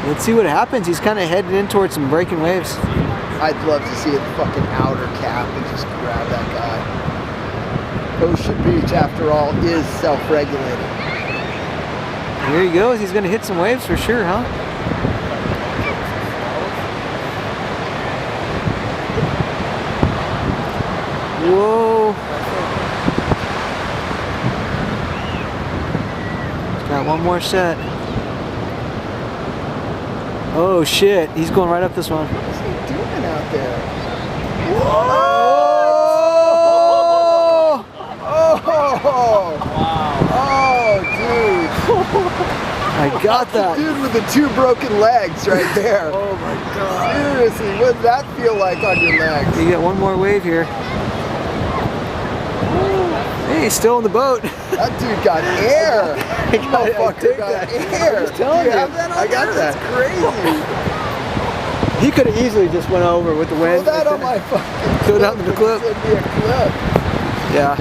Let's see what happens. He's kind of headed in towards some breaking waves. I'd love to see a fucking outer cap and just grab that guy. Ocean Beach, after all, is self-regulated. Here he goes. He's going to hit some waves for sure, huh? Whoa. He's got one more set. Oh shit, he's going right up this one. What is he doing out there? Whoa! Oh! Wow. Oh, dude. I got that. Dude with the 2 broken legs right there. Oh my god. Seriously, what does that feel like on your legs? You get one more wave here. Hey, he's still in the boat. That dude got air. I got air. I was telling you. Have that on I got there? that. That's crazy. He could have easily just went over with the wind. Throw that on my fucking Throw it out in the clip. Send me a clip. Yeah.